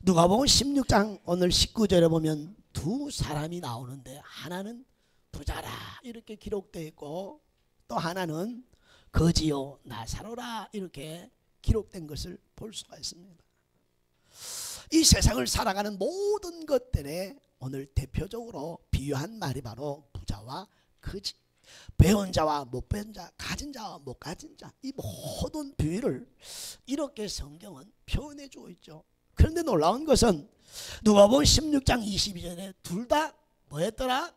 누가복음 16장 오늘 19절에 보면 두 사람이 나오는데 하나는 부자라 이렇게 기록되어 있고 또 하나는 거지요 나사로라 이렇게 기록된 것을 볼 수가 있습니다. 이 세상을 살아가는 모든 것들에 오늘 대표적으로 비유한 말이 바로 부자와 거지, 배운 자와 못 배운 자, 가진 자와 못 가진 자, 이 모든 비유를 이렇게 성경은 표현해 주고 있죠. 그런데 놀라운 것은 누가복음 16장 22절에 둘 다 뭐했더라?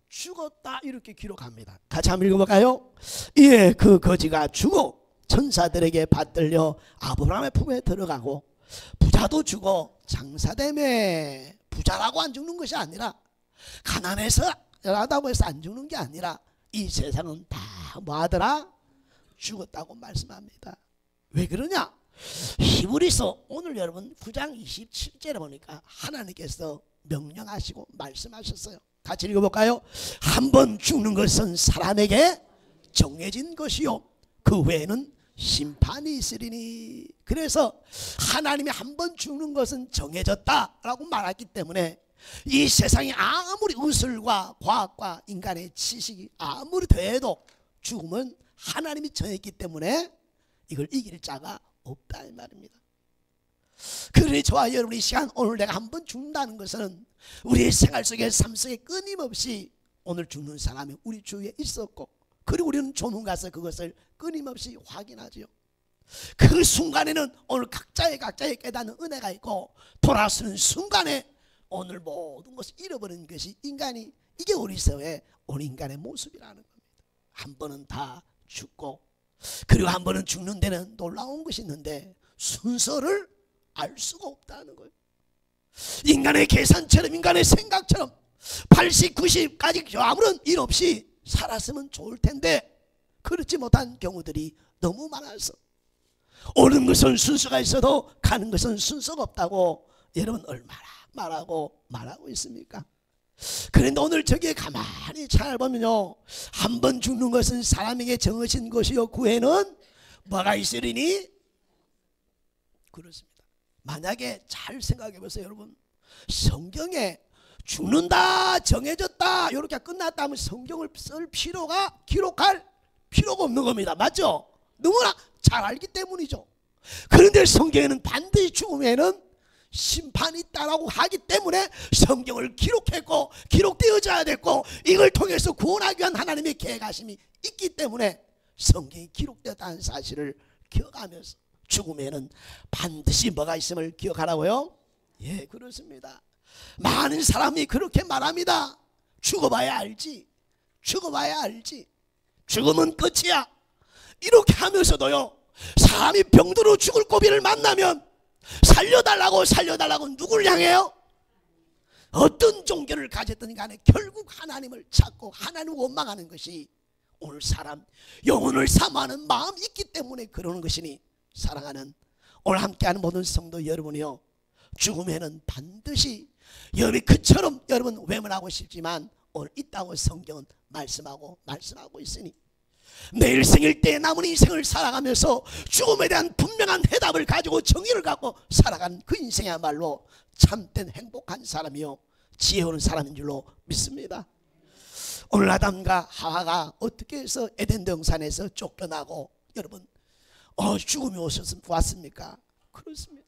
죽었다 이렇게 기록합니다. 같이 한번 읽어볼까요? 이에 그 거지가 죽어 천사들에게 받들려 아브라함의 품에 들어가고 부자도 죽어 장사되매 부자라고 안 죽는 것이 아니라 가난해서 하다고 해서 안 죽는 게 아니라 이 세상은 다 뭐하더라? 죽었다고 말씀합니다. 왜 그러냐? 히브리서 오늘 여러분 9장 27절에 보니까 하나님께서 명령하시고 말씀하셨어요. 같이 읽어볼까요? 한 번 죽는 것은 사람에게 정해진 것이요 그 외에는 심판이 있으리니. 그래서 하나님이 한 번 죽는 것은 정해졌다라고 말했기 때문에 이 세상에 아무리 의술과 과학과 인간의 지식이 아무리 더해도 죽음은 하나님이 정했기 때문에 이걸 이길 자가 없다 이 말입니다. 그러니 저와 여러분 이 시간 오늘 내가 한 번 죽는다는 것은 우리의 생활 속에 삶 속에 끊임없이 오늘 죽는 사람이 우리 주위에 있었고 그리고 우리는 조문 가서 그것을 끊임없이 확인하죠. 그 순간에는 오늘 각자의 깨닫는 은혜가 있고 돌아서는 순간에 오늘 모든 것을 잃어버리는 것이 인간이 이게 우리 사회의 오늘 인간의 모습이라는 겁니다. 한 번은 다 죽고 그리고 한 번은 죽는 데는 놀라운 것이 있는데 순서를 알 수가 없다는 거예요. 인간의 계산처럼 인간의 생각처럼 80, 90까지 아무런 일 없이 살았으면 좋을 텐데 그렇지 못한 경우들이 너무 많아서 오는 것은 순서가 있어도 가는 것은 순서가 없다고 여러분 얼마나 말하고 있습니까? 그런데 오늘 저기에 가만히 잘 보면요 한 번 죽는 것은 사람에게 정해진 것이요 그 후에는 뭐가 있으리니? 그렇습니다. 만약에 잘 생각해 보세요 여러분. 성경에 죽는다 정해졌다 이렇게 끝났다면 성경을 쓸 필요가 기록할 필요가 없는 겁니다. 맞죠? 너무나 잘 알기 때문이죠. 그런데 성경에는 반드시 죽음에는 심판이 있다라고 하기 때문에 성경을 기록했고 기록되어져야 됐고 이걸 통해서 구원하기 위한 하나님의 계획하심이 있기 때문에 성경이 기록되었다는 사실을 기억하면서 죽음에는 반드시 뭐가 있음을 기억하라고요? 예, 그렇습니다. 많은 사람이 그렇게 말합니다. 죽어봐야 알지. 죽어봐야 알지. 죽음은 끝이야. 이렇게 하면서도요 사람이 병들어 죽을 고비를 만나면 살려달라고 누굴 향해요? 어떤 종교를 가졌든 간에 결국 하나님을 찾고 하나님을 원망하는 것이 오늘 사람 영혼을 사모하는 마음이 있기 때문에 그러는 것이니 사랑하는 오늘 함께하는 모든 성도 여러분이요 죽음에는 반드시 여러분이 그처럼 여러분 외면하고 싶지만 오늘 있다고 성경은 말씀하고 있으니 내일 생일 때 남은 인생을 살아가면서 죽음에 대한 분명한 해답을 가지고 정의를 갖고 살아간 그 인생이야말로 참된 행복한 사람이요 지혜로운 사람인 줄로 믿습니다. 오늘 아담과 하와가 어떻게 해서 에덴 동산에서 쫓겨나고 여러분 죽음이 왔습니까? 그렇습니다.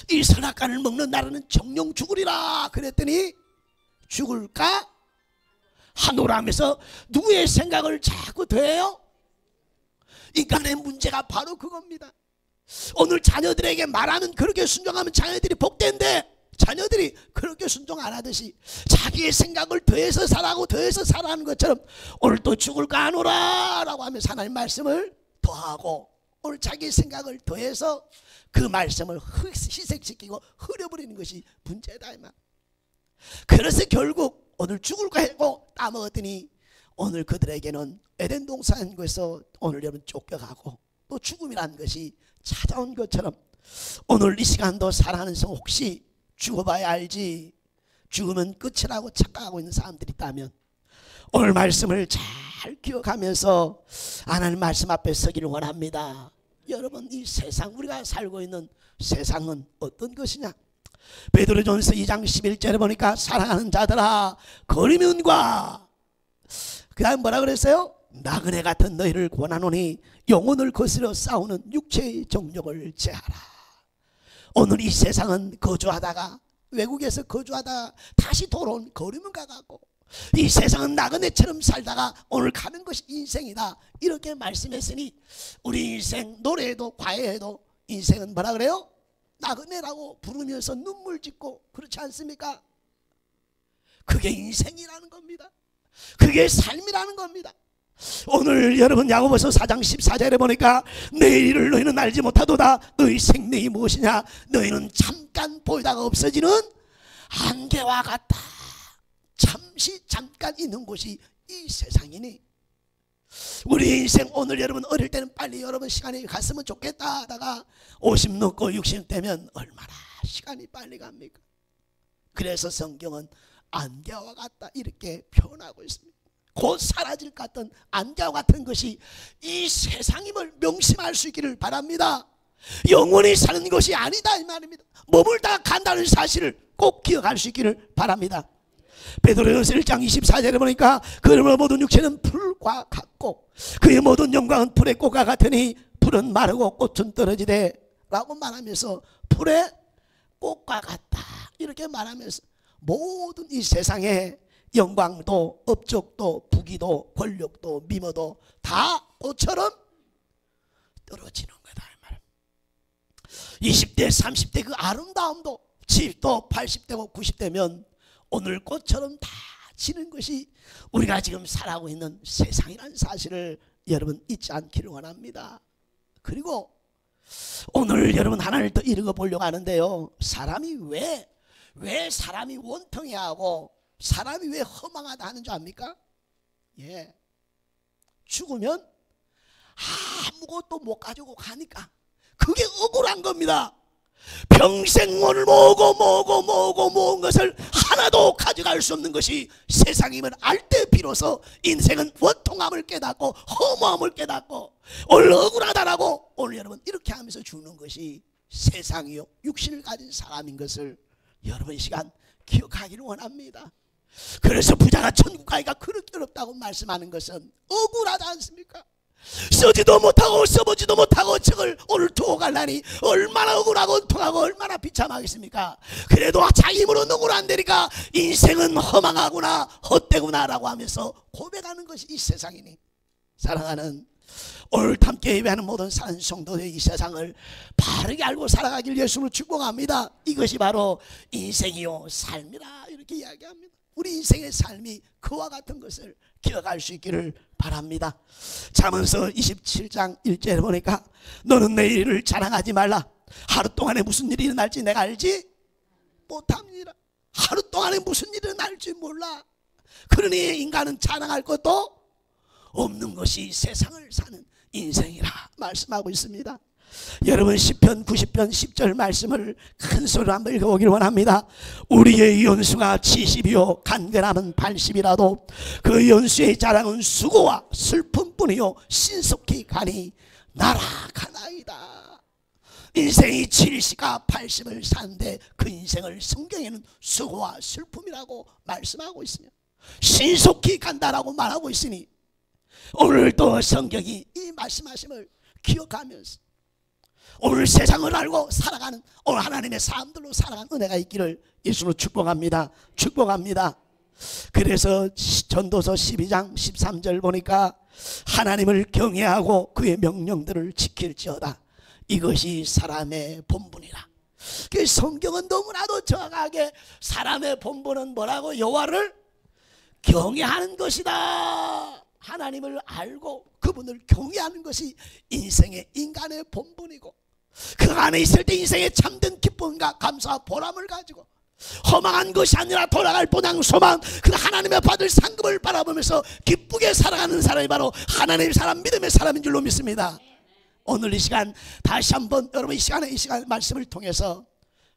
이 선악과를 먹는 나라는 정령 죽으리라 그랬더니 죽을까? 하노라면서 누구의 생각을 자꾸 더해요? 인간의 문제가 바로 그겁니다. 오늘 자녀들에게 말하면 그렇게 순종하면 자녀들이 복된데 자녀들이 그렇게 순종 안 하듯이 자기의 생각을 더해서 살아가는 것처럼 오늘 또 죽을까 하노라 라고 하면서 하나님 말씀을 더하고 오늘 자기의 생각을 더해서 그 말씀을 희색시키고 흐려버리는 것이 문제다 이 말. 그래서 결국 오늘 죽을까 했고 따먹었더니 오늘 그들에게는 에덴 동산에서 오늘 여러분 쫓겨가고 또 죽음이라는 것이 찾아온 것처럼 오늘 이 시간도 사랑하는 성 혹시 죽어봐야 알지 죽으면 끝이라고 착각하고 있는 사람들이 있다면 오늘 말씀을 잘 기억하면서 하나님 말씀 앞에 서기를 원합니다. 여러분 이 세상 우리가 살고 있는 세상은 어떤 것이냐? 베드로전서 2장 11절에 보니까 사랑하는 자들아 거리면과 그 다음 뭐라 그랬어요? 나그네 같은 너희를 권하노니 영혼을 거스려 싸우는 육체의 정욕을 제하라. 오늘 이 세상은 거주하다가 외국에서 거주하다가 다시 돌아온 거리면과 같고 이 세상은 나그네처럼 살다가 오늘 가는 것이 인생이다 이렇게 말씀했으니 우리 인생 노래해도 과외해도 인생은 뭐라 그래요? 나그네라고 부르면서 눈물 짓고 그렇지 않습니까? 그게 인생이라는 겁니다. 그게 삶이라는 겁니다. 오늘 여러분 야고보서 4장 14절에 보니까 내일을 너희는 알지 못하도다. 너희 생명이 무엇이냐? 너희는 잠깐 보이다가 없어지는 안개와 같다. 잠시 잠깐 있는 곳이 이 세상이니 우리 인생 오늘 여러분 어릴 때는 빨리 여러분 시간이 갔으면 좋겠다 하다가 50 넘고 60 되면 얼마나 시간이 빨리 갑니까? 그래서 성경은 안개와 같다 이렇게 표현하고 있습니다. 곧 사라질 것 같은 안개와 같은 것이 이 세상임을 명심할 수 있기를 바랍니다. 영원히 사는 것이 아니다 이 말입니다. 머물다 간다는 사실을 꼭 기억할 수 있기를 바랍니다. 베드로전서 1장 24절에 보니까 그러므로 모든 육체는 풀과 같고 그의 모든 영광은 풀의 꽃과 같으니 풀은 마르고 꽃은 떨어지되 라고 말하면서 풀의 꽃과 같다 이렇게 말하면서 모든 이 세상에 영광도 업적도 부귀도 권력도 미모도 다 꽃처럼 떨어지는 거다 이 말. 20대 30대 그 아름다움도 70도 80대고 90대면 오늘 꽃처럼 다 지는 것이 우리가 지금 살아가고 있는 세상이라는 사실을 여러분 잊지 않기를 원합니다. 그리고 오늘 여러분 하나를 더 읽어보려고 하는데요. 사람이 왜 사람이 원통해하고 사람이 왜 허망하다 하는 줄 압니까? 예, 죽으면 아무것도 못 가지고 가니까 그게 억울한 겁니다. 평생 오늘 모은 것을 하나도 가져갈 수 없는 것이 세상임을 알 때 비로소 인생은 원통함을 깨닫고 허무함을 깨닫고 오늘 억울하다라고 오늘 여러분 이렇게 하면서 죽는 것이 세상이요 육신을 가진 사람인 것을 여러분 이 시간 기억하기를 원합니다. 그래서 부자가 천국 가기가 그렇게 어렵다고 말씀하는 것은 억울하지 않습니까? 쓰지도 못하고 써보지도 못하고 책을 오늘 두고 갈라니 얼마나 억울하고 통하고 얼마나 비참하겠습니까? 그래도 자기 힘으로 누구는 안 되니까 인생은 허망하구나 헛되구나 라고 하면서 고백하는 것이 이 세상이니 사랑하는 오늘 함께 예배하는 모든 사는 성도의 이 세상을 바르게 알고 살아가길 예수로 축복합니다. 이것이 바로 인생이요 삶이라 이렇게 이야기합니다. 우리 인생의 삶이 그와 같은 것을 기억할 수 있기를 바랍니다. 잠언서 27장 1절에 보니까 너는 내일을 자랑하지 말라. 하루 동안에 무슨 일이 일어날지 내가 알지 못합니다. 하루 동안에 무슨 일이 일어날지 몰라. 그러니 인간은 자랑할 것도 없는 것이 세상을 사는 인생이라 말씀하고 있습니다. 여러분 시편 90편 10절 말씀을 큰 소리로 한번 읽어보기를 원합니다. 우리의 연수가 70이요 간결함은 80이라도 그 연수의 자랑은 수고와 슬픔뿐이요 신속히 가니 나락하나이다. 인생이 70과 80을 사는데 그 인생을 성경에는 수고와 슬픔이라고 말씀하고 있으며 신속히 간다라고 말하고 있으니 오늘 또 성경이 이 말씀하심을 기억하면서 오늘 세상을 알고 살아가는 오늘 하나님의 사람들로 살아가는 은혜가 있기를 예수로 축복합니다. 축복합니다. 그래서 전도서 12장 13절 보니까 하나님을 경외하고 그의 명령들을 지킬지어다. 이것이 사람의 본분이라. 그 성경은 너무나도 정확하게 사람의 본분은 뭐라고? 여호와를 경외하는 것이다. 하나님을 알고 그분을 경외하는 것이 인생의 인간의 본분이고 그 안에 있을 때 인생의 참된 기쁨과 감사와 보람을 가지고 허망한 것이 아니라 돌아갈 본향 소망 그 하나님의 받을 상급을 바라보면서 기쁘게 살아가는 사람이 바로 하나님의 사람 믿음의 사람인 줄로 믿습니다. 오늘 이 시간 다시 한번 여러분 이 시간 말씀을 통해서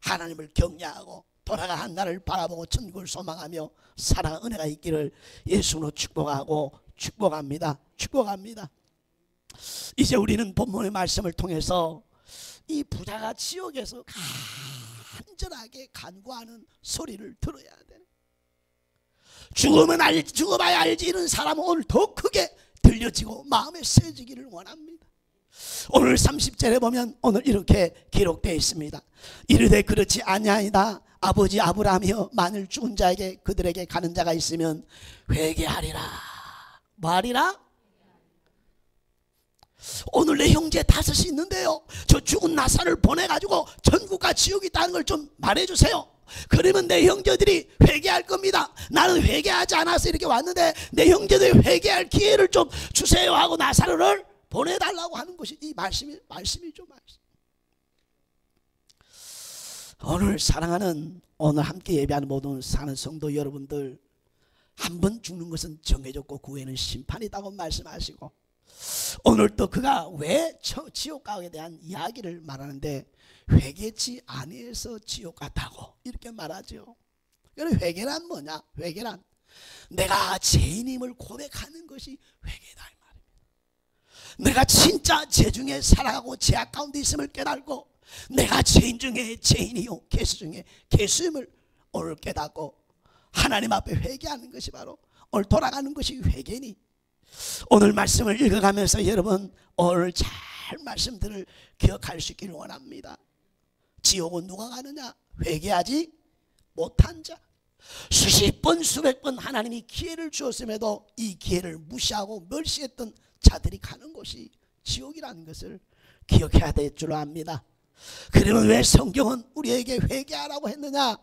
하나님을 경외하고 돌아가는 날을 바라보고 천국을 소망하며 살아가는 은혜가 있기를 예수로 축복하고 축복합니다. 축복합니다. 이제 우리는 본문의 말씀을 통해서 이 부자가 지옥에서 간절하게 간구하는 소리를 들어야 돼. 죽어봐야 알지. 이런 사람은 오늘 더 크게 들려지고 마음에 새지기를 원합니다. 오늘 30절에 보면 오늘 이렇게 기록되어 있습니다. 이르되 그렇지 아니하이다. 아버지 아브라함이여 만일 죽은 자에게 그들에게 가는 자가 있으면 회개하리라. 뭐 하리라? 오늘 내 형제 5이 있는데요, 저 죽은 나사를 보내가지고 천국과 지옥이 있다는 걸 좀 말해주세요. 그러면 내 형제들이 회개할 겁니다. 나는 회개하지 않아서 이렇게 왔는데 내 형제들이 회개할 기회를 좀 주세요 하고 나사로를 보내달라고 하는 것이 이 말씀이죠. 말씀. 오늘 사랑하는, 오늘 함께 예배하는 모든 사는 성도 여러분들, 한 번 죽는 것은 정해졌고 그 후에는 심판이라고 말씀하시고, 오늘 또 그가 왜 지옥 가게 대한 이야기를 말하는데 회개치 아니해서 지옥 갔다고 이렇게 말하죠. 그럼 회개란 뭐냐? 회개란 내가 죄인임을 고백하는 것이 회개다 이 말입니다. 내가 진짜 죄 중에 살아가고 죄악 가운데 있음을 깨달고 내가 죄인 중에 죄인이요 개수 중에 개수임을 오늘 깨닫고 하나님 앞에 회개하는 것이 바로 오늘 돌아가는 것이 회개니, 오늘 말씀을 읽어가면서 여러분 오늘 잘 말씀들을 기억할 수 있기를 원합니다. 지옥은 누가 가느냐? 회개하지 못한 자. 수십 번 수백 번 하나님이 기회를 주었음에도 이 기회를 무시하고 멸시했던 자들이 가는 곳이 지옥이라는 것을 기억해야 될 줄 압니다. 그러면 왜 성경은 우리에게 회개하라고 했느냐?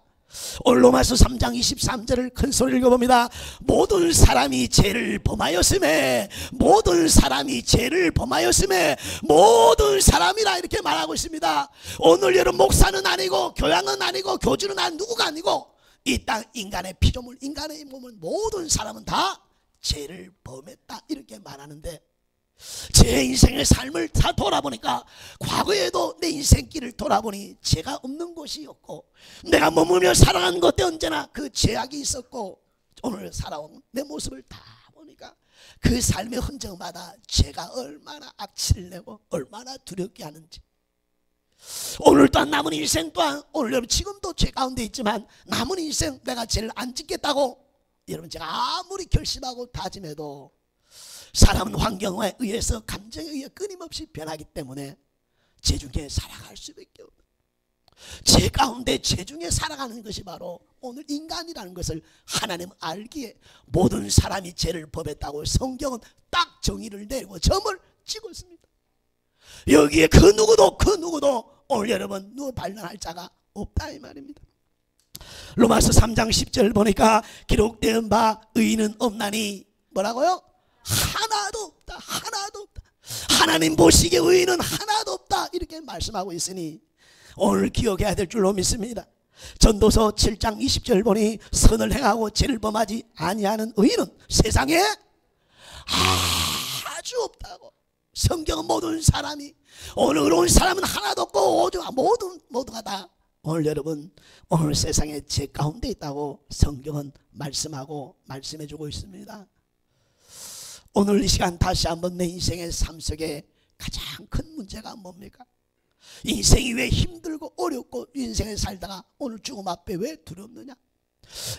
오늘 로마서 3장 23절을 큰 소리를 읽어봅니다. 모든 사람이 죄를 범하였음에, 모든 사람이 죄를 범하였음에, 모든 사람이라 이렇게 말하고 있습니다. 오늘 여러분 목사는 아니고 교양은 아니고 교주는 아니고 누구가 아니고 이 땅 인간의 피조물, 인간의 몸은 모든 사람은 다 죄를 범했다 이렇게 말하는데, 제 인생의 삶을 다 돌아보니까 과거에도 내 인생길을 돌아보니 죄가 없는 곳이 없고 내가 머물며 살아간 것때 언제나 그 죄악이 있었고, 오늘 살아온 내 모습을 다 보니까 그 삶의 흔적마다 죄가 얼마나 악취를 내고 얼마나 두렵게 하는지, 오늘 또한 남은 인생 또한 오늘 여러분 지금도 죄 가운데 있지만 남은 인생 내가 죄를 안 짓겠다고 여러분 제가 아무리 결심하고 다짐해도 사람은 환경에 의해서 감정에 의해 끊임없이 변하기 때문에 죄 중에 살아갈 수밖에 없는, 죄 가운데 죄 중에 살아가는 것이 바로 오늘 인간이라는 것을 하나님은 알기에 모든 사람이 죄를 범했다고 성경은 딱 정의를 내리고 점을 찍었습니다. 여기에 그 누구도 오늘 여러분 누구 반론할 자가 없다 이 말입니다. 로마서 3장 10절 보니까 기록된 바 의인은 없나니 뭐라고요? 하나도 없다. 하나도 없다. 하나님 보시기에 의인은 하나도 없다 이렇게 말씀하고 있으니 오늘 기억해야 될 줄로 믿습니다. 전도서 7장 20절 보니 선을 행하고 죄를 범하지 아니하는 의인은 세상에 아주 없다고. 성경은 모든 사람이, 오늘 의로운 사람은 하나도 없고 오직 모두가 다 오늘 여러분 오늘 세상에 죄 가운데 있다고 성경은 말씀하고 말씀해주고 있습니다. 오늘 이 시간 다시 한번 내 인생의 삶 속에 가장 큰 문제가 뭡니까? 인생이 왜 힘들고 어렵고 인생에 살다가 오늘 죽음 앞에 왜 두렵느냐?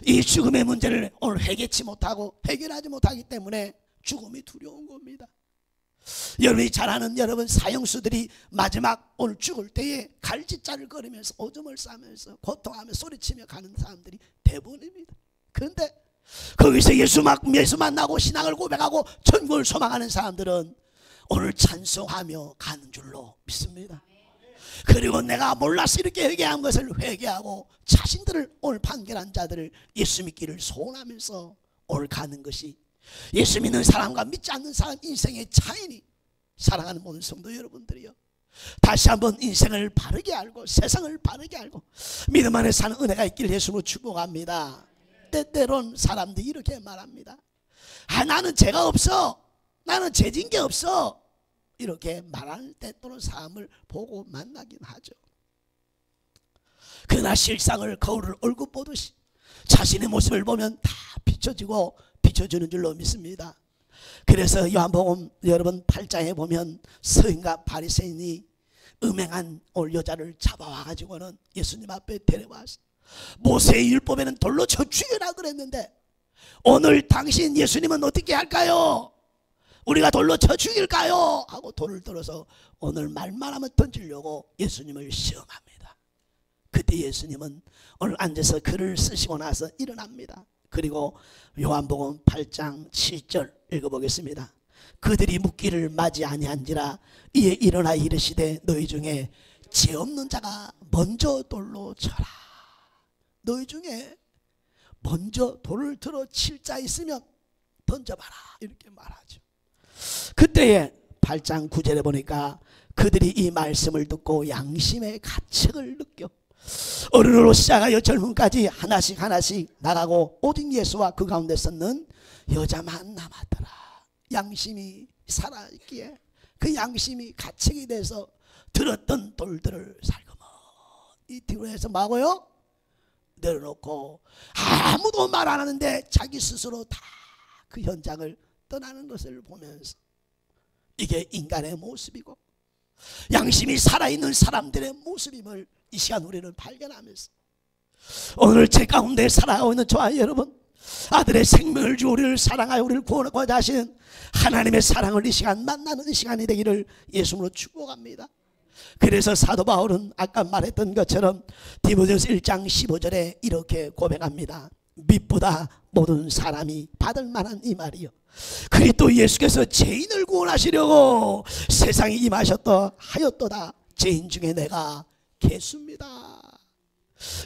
이 죽음의 문제를 오늘 해결치 못하고 해결하지 못하기 때문에 죽음이 두려운 겁니다. 여러분이 잘 아는 여러분 사형수들이 마지막 오늘 죽을 때에 갈짓자를 걸으면서 오줌을 싸면서 고통하며 소리치며 가는 사람들이 대부분입니다. 그런데 거기서 예수 만나고 신앙을 고백하고 천국을 소망하는 사람들은 오늘 찬송하며 가는 줄로 믿습니다. 그리고 내가 몰라서 이렇게 회개한 것을 회개하고 자신들을 오늘 판결한 자들을 예수 믿기를 소원하면서 오늘 가는 것이 예수 믿는 사람과 믿지 않는 사람 인생의 차이니, 사랑하는 모든 성도 여러분들이요, 다시 한번 인생을 바르게 알고 세상을 바르게 알고 믿음 안에 사는 은혜가 있기를 예수로 축복합니다. 때때론 사람들이 이렇게 말합니다. 나는 죄가 없어, 나는 죄진 게 없어, 이렇게 말하는 때때론 사람을 보고 만나긴 하죠. 그러나 실상을 거울을 얼굴 보듯이 자신의 모습을 보면 다 비춰주는 줄로 믿습니다. 그래서 요한복음 여러분 8장에 보면 서인과 바리새인이 음행한 오늘 여자를 잡아와 가지고는 예수님 앞에 데려와서 모세의 율법에는 돌로 쳐 죽여라 그랬는데 오늘 당신 예수님은 어떻게 할까요? 우리가 돌로 쳐 죽일까요? 하고 돌을 들어서 오늘 말만 하면 던지려고 예수님을 시험합니다. 그때 예수님은 오늘 앉아서 글을 쓰시고 나서 일어납니다. 그리고 요한복음 8장 7절 읽어보겠습니다. 그들이 묻기를 맞이 아니한지라 이에 일어나 이르시되 너희 중에 죄 없는 자가 먼저 돌로 쳐라. 너희 중에 먼저 돌을 들어 칠 자 있으면 던져봐라 이렇게 말하죠. 그때에 8장 9절에 보니까 그들이 이 말씀을 듣고 양심의 가책을 느껴 어른으로 시작하여 젊은까지 하나씩 하나씩 나가고 오직 예수와 그 가운데 섰는 여자만 남았더라. 양심이 살아있기에 그 양심이 가책이 돼서 들었던 돌들을 살그머니 뒤로 해서 뭐하고요? 내려놓고 아무도 말 안 하는데 자기 스스로 다 그 현장을 떠나는 것을 보면서 이게 인간의 모습이고 양심이 살아있는 사람들의 모습임을 이 시간 우리는 발견하면서 오늘 제 가운데 살아가고 있는 저와 여러분, 아들의 생명을 주 우리를 사랑하여 우리를 구원하고자 하시는 하나님의 사랑을 이 시간 만나는 시간이 되기를 예수님으로 축복합니다. 그래서 사도 바울은 아까 말했던 것처럼 디모데후서 1장 15절에 이렇게 고백합니다. 믿보다 모든 사람이 받을 만한 이 말이요 그리스도 예수께서 죄인을 구원하시려고 세상에 임하셨다 하였도다. 죄인 중에 내가 개수입니다.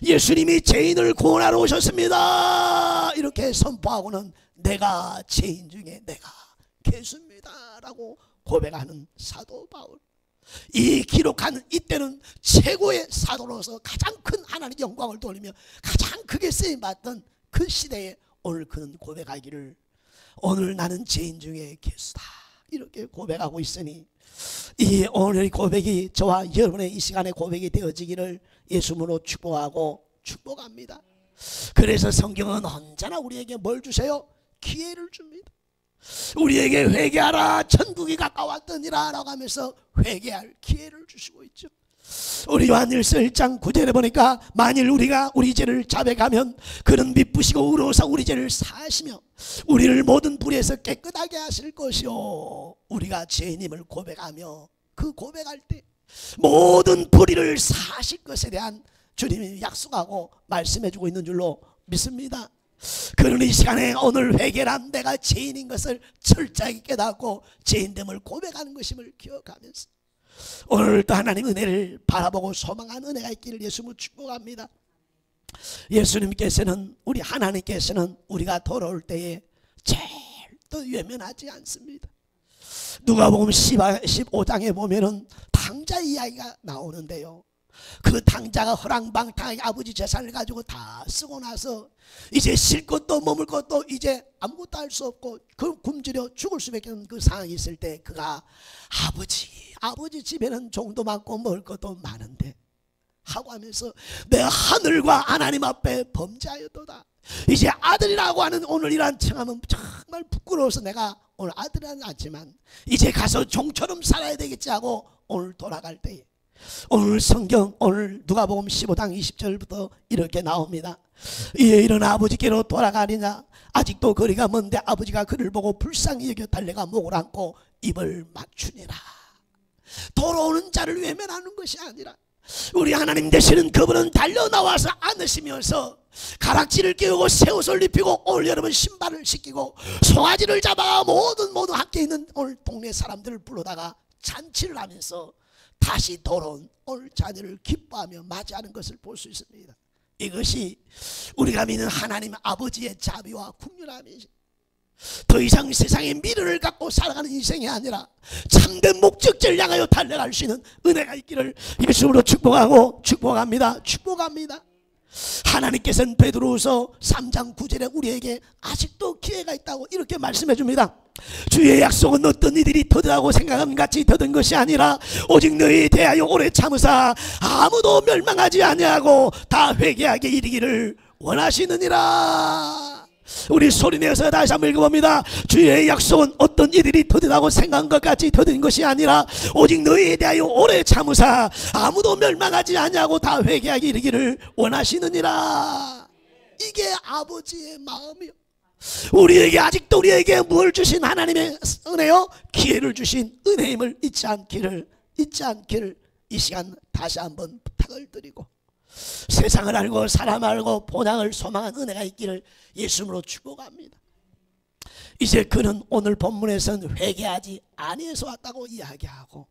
예수님이 죄인을 구원하러 오셨습니다. 이렇게 선포하고는 내가 죄인 중에 내가 개수입니다 라고 고백하는 사도 바울. 이 기록하는 이때는 최고의 사도로서 가장 큰 하나님의 영광을 돌리며 가장 크게 쓰임받던 그 시대에 오늘 그는 고백하기를 오늘 나는 죄인 중에 개수다 이렇게 고백하고 있으니 이 오늘의 고백이 저와 여러분의 이 시간에 고백이 되어지기를 예수님으로 축복하고 축복합니다. 그래서 성경은 언제나 우리에게 뭘 주세요? 기회를 줍니다. 우리에게 회개하라 천국이 가까웠더니라 라고 하면서 회개할 기회를 주시고 있죠. 우리 요한일서 1장 9절에 보니까 만일 우리가 우리 죄를 자백하면 그는 미쁘시고 의로우사 우리 죄를 사하시며 우리를 모든 불의에서 깨끗하게 하실 것이요 우리가 죄인임을 고백하며 그 고백할 때 모든 불의를 사하실 것에 대한 주님이 약속하고 말씀해주고 있는 줄로 믿습니다. 그러니 이 시간에 오늘 회개란 내가 죄인인 것을 철저하게 깨닫고 죄인됨을 고백하는 것임을 기억하면서 오늘도 하나님 은혜를 바라보고 소망하는 은혜가 있기를 예수님을 축복합니다. 예수님께서는 우리 하나님께서는 우리가 돌아올 때에 절대 외면하지 않습니다. 누가복음 15장에 보면은 탕자 이야기가 나오는데요. 그 탕자가 허랑방탕하게 아버지 재산을 가지고 다 쓰고 나서 이제 쉴 것도 머물 것도 이제 아무것도 할 수 없고 그 굶주려 죽을 수밖에 없는 그 상황이 있을 때 그가 아버지 집에는 종도 많고 먹을 것도 많은데 하고 하면서 내가 하늘과 하나님 앞에 범죄하였도다. 이제 아들이라고 하는 오늘 이란 청하면 정말 부끄러워서 내가 오늘 아들은 않지만 이제 가서 종처럼 살아야 되겠지 하고 오늘 돌아갈 때 오늘 성경 오늘 누가복음 15장 20절부터 이렇게 나옵니다. 이에 일어나 아버지께로 돌아가리냐 아직도 거리가 먼데 아버지가 그를 보고 불쌍히 여겨 달려가 목을 안고 입을 맞추니라. 돌아오는 자를 외면하는 것이 아니라 우리 하나님 되시는 그분은 달려나와서 안으시면서 가락지를 끼우고 새 옷을 입히고 오늘 여러분 신발을 씻기고 송아지를 잡아 모든 함께 있는 오늘 동네 사람들을 불러다가 잔치를 하면서 다시 돌아온 오늘 자녀를 기뻐하며 맞이하는 것을 볼 수 있습니다. 이것이 우리가 믿는 하나님 아버지의 자비와 국률함이지 더 이상 세상의 미련을 갖고 살아가는 인생이 아니라 참된 목적지를 향하여 달려갈 수 있는 은혜가 있기를 예수님으로 축복하고 축복합니다. 축복합니다. 하나님께서는 베드로후서 3장 9절에 우리에게 아직도 기회가 있다고 이렇게 말씀해 줍니다. 주의 약속은 어떤 이들이 더디다고 생각하는 같이 더딘 것이 아니라 오직 너희에 대하여 오래 참으사 아무도 멸망하지 아니하고 다 회개하게 이르기를 원하시느니라. 우리 소리내서 다시 한번 읽어봅니다. 주의 약속은 어떤 이들이 더디다고 생각한 것 같이 더딘 것이 아니라 오직 너희에 대하여 오래 참으사 아무도 멸망하지 않냐고 다 회개하기 이르기를 원하시느니라. 이게 아버지의 마음이요. 우리에게 아직도 우리에게 뭘 주신 하나님의 은혜요? 기회를 주신 은혜임을 잊지 않기를 이 시간 다시 한번 부탁을 드리고, 세상을 알고 사람 알고 본향을 소망한 은혜가 있기를 예수님으로 축복합니다. 이제 그는 오늘 본문에서는 회개하지 아니해서 왔다고 이야기하고,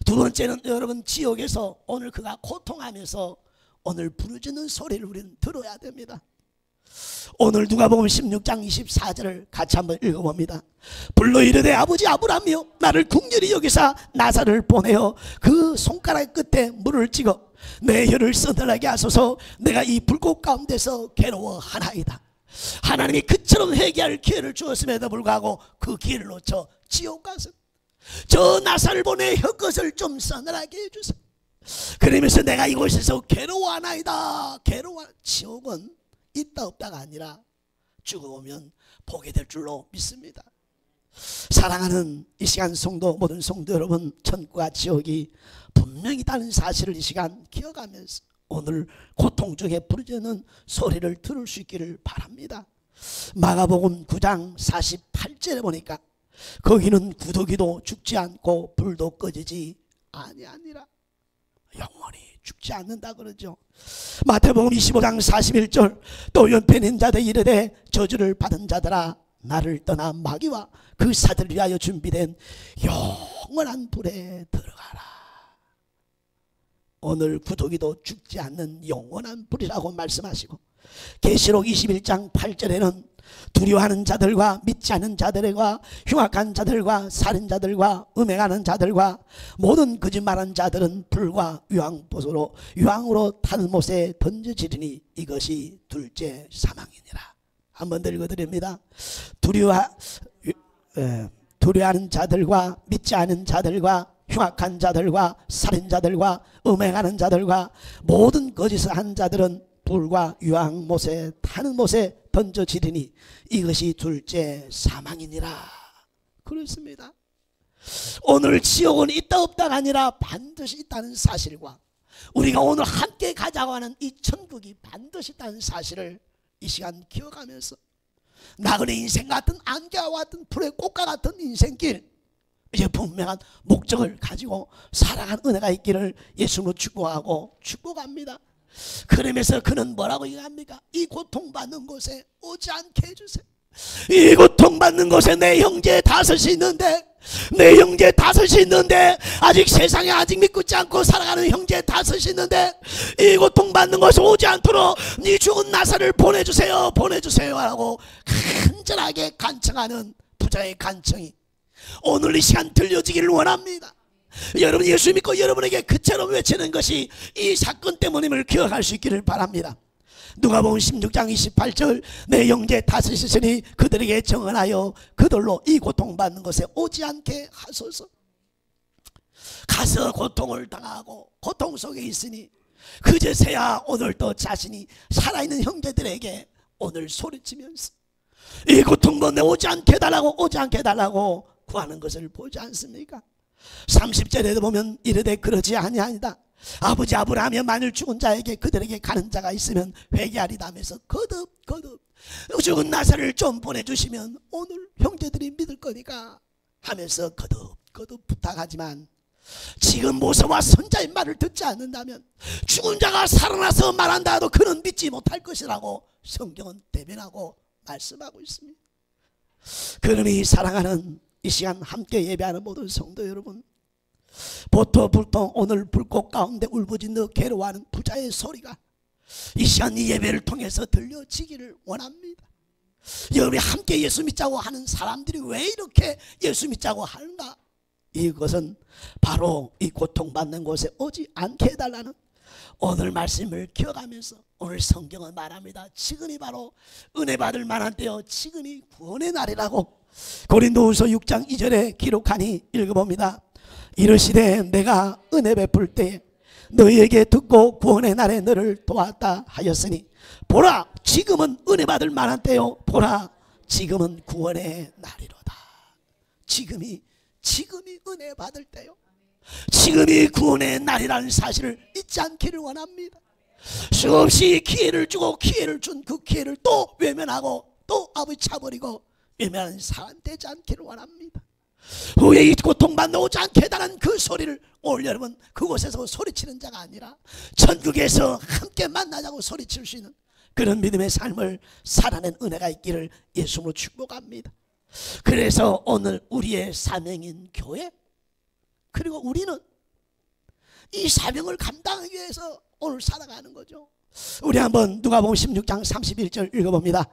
두 번째는 여러분 지옥에서 오늘 그가 고통하면서 오늘 부르짖는 소리를 우리는 들어야 됩니다. 오늘 누가복음 16장 24절을 같이 한번 읽어봅니다. 불러 이르되 아버지 아브라함이여 나를 긍휼히 여기사 나사를 보내어 그 손가락 끝에 물을 찍어 내 혀를 서늘하게 하소서. 내가 이 불꽃 가운데서 괴로워하나이다. 하나님이 그처럼 회개할 기회를 주었음에도 불구하고 그 기회를 놓쳐 지옥 가서 저 나사를 보내 혀끝을 좀 서늘하게 해주세요. 그러면서 내가 이곳에서 괴로워하나이다. 지옥은 있다 없다가 아니라 죽어오면 보게 될 줄로 믿습니다. 사랑하는 이 시간 성도, 모든 성도 여러분, 천국과 지옥이 분명히 있다는 사실을 이 시간 기억하면서 오늘 고통 중에 부르짖는 소리를 들을 수 있기를 바랍니다. 마가복음 9장 48절에 보니까 거기는 구더기도 죽지 않고 불도 꺼지지 아니하니라. 영원히 죽지 않는다 그러죠. 마태복음 25장 41절 또 연편인 있는 자들 이르되 저주를 받은 자들아 나를 떠나 마귀와 그 사들을 위하여 준비된 영원한 불에 들어가라. 오늘 구더기도 죽지 않는 영원한 불이라고 말씀하시고, 계시록 21장 8절에는 두려워하는 자들과 믿지 않는 자들과 흉악한 자들과 살인자들과 음행하는 자들과 모든 거짓말하는 자들은 불과 유황으로 타는 못에 던져지리니 이것이 둘째 사망이니라. 한 번 더 읽어드립니다. 두려워하는 자들과 믿지 않은 자들과 흉악한 자들과 살인자들과 음행하는 자들과 모든 거짓을 하는 자들은 불과 유황못에 타는 못에 던져지리니 이것이 둘째 사망이니라. 그렇습니다. 오늘 지옥은 있다 없다가 아니라 반드시 있다는 사실과 우리가 오늘 함께 가자고 하는 이 천국이 반드시 있다는 사실을 이 시간 기억하면서 나그네 인생 같은 안개와 같은 불의 꽃과 같은 인생길, 이제 분명한 목적을 가지고 살아가는 은혜가 있기를 예수님으로 축복하고 축복합니다. 그러면서 그는 뭐라고 얘기합니까? 이 고통받는 곳에 오지 않게 해주세요. 이 고통받는 곳에 내 형제 다섯이 있는데, 내 형제 다섯이 있는데, 아직 세상에 아직 믿고 있지 않고 살아가는 형제 다섯이 있는데, 이 고통받는 곳에 오지 않도록 네 죽은 나사를 보내주세요, 보내주세요 하고 간절하게 간청하는 부자의 간청이 오늘 이 시간 들려지기를 원합니다. 여러분 예수 믿고 여러분에게 그처럼 외치는 것이 이 사건 때문임을 기억할 수 있기를 바랍니다. 누가복음 16장 28절 내 형제 다섯이 있으니 그들에게 정언하여 그들로 이 고통받는 것에 오지 않게 하소서. 가서 고통을 당하고 고통 속에 있으니 그제서야 오늘 또 자신이 살아있는 형제들에게 오늘 소리치면서 이 고통 건데 오지 않게 해달라고, 오지 않게 해달라고 구하는 것을 보지 않습니까? 30절에도 보면 이르되 그러지 아니하니라. 아버지 아브라함이 만일 죽은 자에게 그들에게 가는 자가 있으면 회개하리다 하면서 거듭 죽은 나사를 좀 보내주시면 오늘 형제들이 믿을 거니까 하면서 거듭 부탁하지만, 지금 모세와 선자의 말을 듣지 않는다면 죽은 자가 살아나서 말한다 해도 그는 믿지 못할 것이라고 성경은 대변하고 말씀하고 있습니다. 그러니 사랑하는 이 시간 함께 예배하는 모든 성도 여러분, 보통 오늘 불꽃 가운데 울부짖는 괴로워하는 부자의 소리가 이 시간 이 예배를 통해서 들려지기를 원합니다. 여러분이 함께 예수 믿자고 하는 사람들이 왜 이렇게 예수 믿자고 하는가? 이것은 바로 이 고통받는 곳에 오지 않게 해달라는 오늘 말씀을 기억하면서 오늘 성경은 말합니다. 지금이 바로 은혜 받을 만한 때요, 지금이 구원의 날이라고 고린도후서 6장 2절에 기록하니 읽어봅니다. 이르시되 내가 은혜 베풀 때에 너희에게 듣고 구원의 날에 너를 도왔다 하였으니 보라 지금은 은혜 받을 만한 때요 보라 지금은 구원의 날이로다. 지금이 은혜 받을 때요, 지금이 구원의 날이라는 사실을 잊지 않기를 원합니다. 수없이 기회를 주고 기회를 준 그 기회를 또 외면하고 또 아버지 차버리고 외면하는 사람 되지 않기를 원합니다. 후에 이 고통받는 오지 않게 해달라는 그 소리를 오늘 여러분 그곳에서 소리치는 자가 아니라 천국에서 함께 만나자고 소리칠 수 있는 그런 믿음의 삶을 살아낸 은혜가 있기를 예수로 축복합니다. 그래서 오늘 우리의 사명인 교회, 그리고 우리는 이 사명을 감당하기 위해서 오늘 살아가는 거죠. 우리 한번 누가복음 16장 31절 읽어봅니다.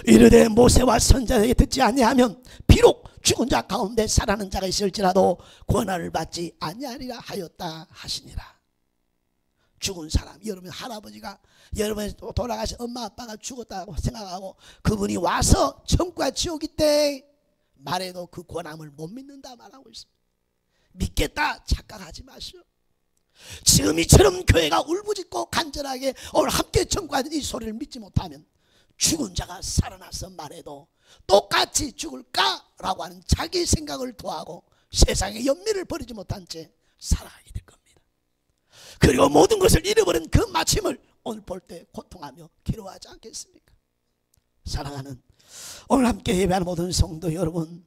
이르되 모세와 선지자에게 듣지 아니하면 비록 죽은 자 가운데 살아난 자가 있을지라도 권한을 받지 아니하리라 하였다 하시니라. 죽은 사람, 여러분 할아버지가 여러분 돌아가신 엄마 아빠가 죽었다고 생각하고 그분이 와서 천국과 지옥이 때 말해도 그 권함을 못 믿는다 말하고 있습니다. 믿겠다 착각하지 마시오. 지금 이처럼 교회가 울부짖고 간절하게 오늘 함께 청구하는 이 소리를 믿지 못하면 죽은 자가 살아나서 말해도 똑같이 죽을까라고 하는 자기 생각을 더하고 세상의 연민을 버리지 못한 채 살아가게 될 겁니다. 그리고 모든 것을 잃어버린 그 마침을 오늘 볼 때 고통하며 괴로워하지 않겠습니까? 사랑하는 오늘 함께 예배하는 모든 성도 여러분,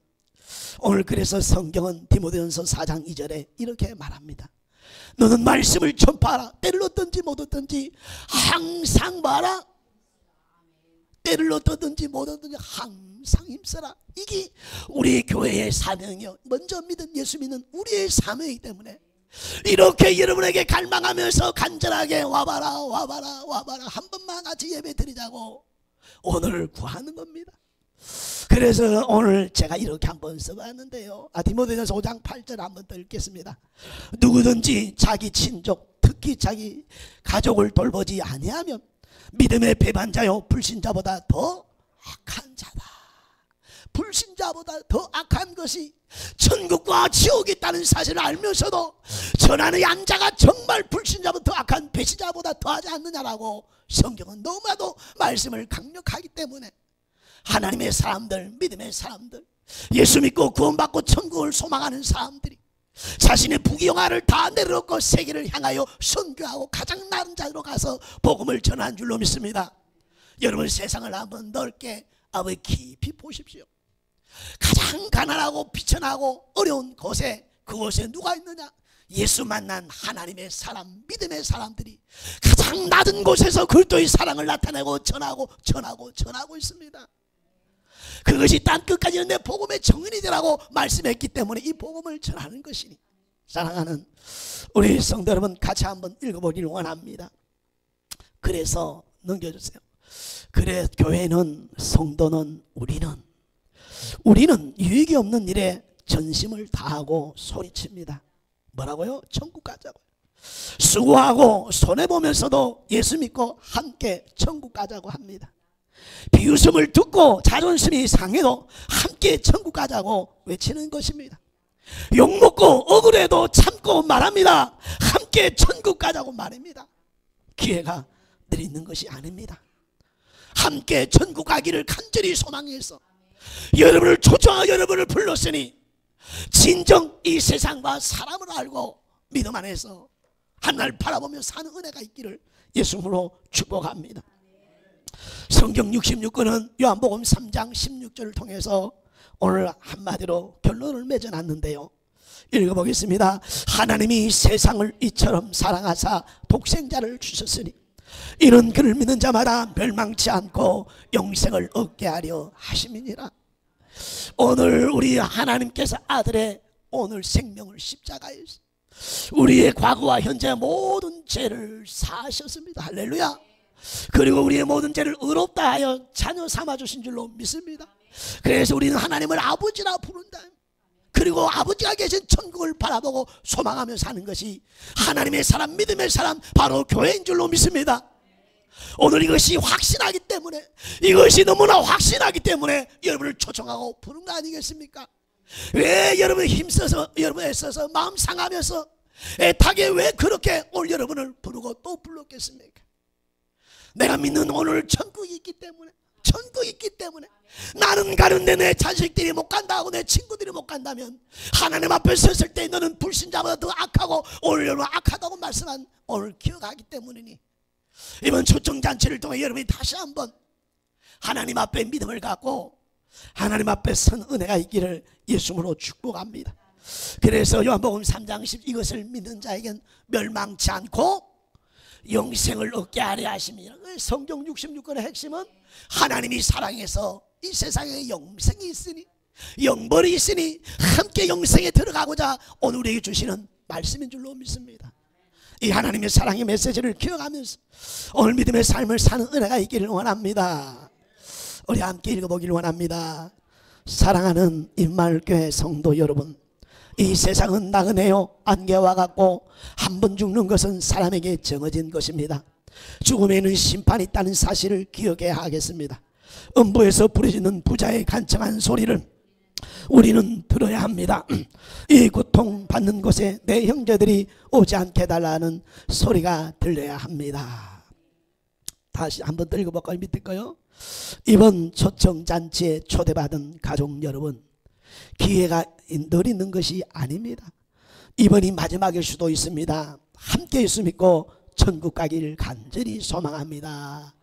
오늘 그래서 성경은 디모데전서 4장 2절에 이렇게 말합니다. 너는 말씀을 전파하라. 때를 얻든지 못 얻든지 항상 봐라. 때를 얻든지 못 얻든지 항상 힘써라. 이게 우리 교회의 사명이요, 먼저 믿은 예수 믿는 우리의 사명이기 때문에 이렇게 여러분에게 갈망하면서 간절하게 와봐라 와봐라 와봐라 한 번만 같이 예배 드리자고 오늘 구하는 겁니다. 그래서 오늘 제가 이렇게 한번 써봤는데요. 디모데전서 5장 8절 한번 더 읽겠습니다. 누구든지 자기 친족 특히 자기 가족을 돌보지 아니하면 믿음의 배반자요 불신자보다 더 악한 자다. 불신자보다 더 악한 것이 천국과 지옥이 있다는 사실을 알면서도 전하는 양자가 정말 불신자보다 더 악한 배신자보다 더하지 않느냐라고 성경은 너무나도 말씀을 강력하기 때문에 하나님의 사람들, 믿음의 사람들, 예수 믿고 구원받고 천국을 소망하는 사람들이 자신의 부귀영화를 다 내려놓고 세계를 향하여 선교하고 가장 나은 자리로 가서 복음을 전한 줄로 믿습니다. 여러분 세상을 한번 넓게 아버지 깊이 보십시오. 가장 가난하고 비천하고 어려운 곳에, 그곳에 누가 있느냐? 예수 만난 하나님의 사람, 믿음의 사람들이 가장 낮은 곳에서 그리스도의 사랑을 나타내고 전하고 있습니다. 그것이 땅끝까지는 내 복음의 정인이 되라고 말씀했기 때문에 이 복음을 전하는 것이니, 사랑하는 우리 성도 여러분 같이 한번 읽어보기를 원합니다. 그래서 넘겨주세요. 그래 교회는, 성도는, 우리는 유익이 없는 일에 전심을 다하고 소리칩니다. 뭐라고요? 천국 가자고요. 수고하고 손해보면서도 예수 믿고 함께 천국 가자고 합니다. 비웃음을 듣고 자존심이 상해도 함께 천국 가자고 외치는 것입니다. 욕먹고 억울해도 참고 말합니다. 함께 천국 가자고 말입니다. 기회가 늘 있는 것이 아닙니다. 함께 천국 가기를 간절히 소망해서 여러분을 초청하고 여러분을 불렀으니 진정 이 세상과 사람을 알고 믿음 안에서 한날 바라보며 사는 은혜가 있기를 예수님으로 축복합니다. 성경 66권은 요한복음 3장 16절을 통해서 오늘 한마디로 결론을 맺어놨는데요. 읽어보겠습니다. 하나님이 세상을 이처럼 사랑하사 독생자를 주셨으니 이는 그를 믿는 자마다 멸망치 않고 영생을 얻게 하려 하심이니라. 오늘 우리 하나님께서 아들의 오늘 생명을 십자가에서 우리의 과거와 현재 모든 죄를 사하셨습니다. 할렐루야. 그리고 우리의 모든 죄를 의롭다 하여 자녀 삼아주신 줄로 믿습니다. 그래서 우리는 하나님을 아버지라 부른다. 그리고 아버지가 계신 천국을 바라보고 소망하며 사는 것이 하나님의 사람, 믿음의 사람, 바로 교회인 줄로 믿습니다. 오늘 이것이 확신하기 때문에, 이것이 너무나 확신하기 때문에 여러분을 초청하고 부른 거 아니겠습니까? 왜 여러분 힘써서, 여러분 애써서 마음 상하면서 애타게 왜 그렇게 오늘 여러분을 부르고 또 불렀겠습니까? 내가 믿는 오늘 천국이 있기 때문에, 천국이 있기 때문에. 나는 가는데 내 자식들이 못 간다 하고 내 친구들이 못 간다면 하나님 앞에 섰을 때 너는 불신자보다 더 악하고 오늘 여러분 악하다고 말씀한 오늘 기억하기 때문이니, 이번 초청잔치를 통해 여러분이 다시 한번 하나님 앞에 믿음을 갖고 하나님 앞에 선 은혜가 있기를 예수님으로 축복합니다. 그래서 요한복음 3장 10 이것을 믿는 자에겐 멸망치 않고 영생을 얻게 하려 하십니다. 성경 66권의 핵심은 하나님이 사랑해서 이 세상에 영생이 있으니, 영벌이 있으니 함께 영생에 들어가고자 오늘 우리에게 주시는 말씀인 줄로 믿습니다. 이 하나님의 사랑의 메시지를 기억하면서 오늘 믿음의 삶을 사는 은혜가 있기를 원합니다. 우리 함께 읽어보기를 원합니다. 사랑하는 임마을교회 성도 여러분, 이 세상은 나그네요 안개와 같고 한 번 죽는 것은 사람에게 정해진 것입니다. 죽음에는 심판이 있다는 사실을 기억해야 하겠습니다. 음부에서 부르짖는 부자의 간청한 소리를 우리는 들어야 합니다. 이 고통받는 곳에 내 형제들이 오지 않게 해달라는 소리가 들려야 합니다. 다시 한번 더 읽어볼까요? 밑에 거요. 이번 초청잔치에 초대받은 가족 여러분, 기회가 늘 있는 것이 아닙니다. 이번이 마지막일 수도 있습니다. 함께 예수 믿고 천국 가기를 간절히 소망합니다.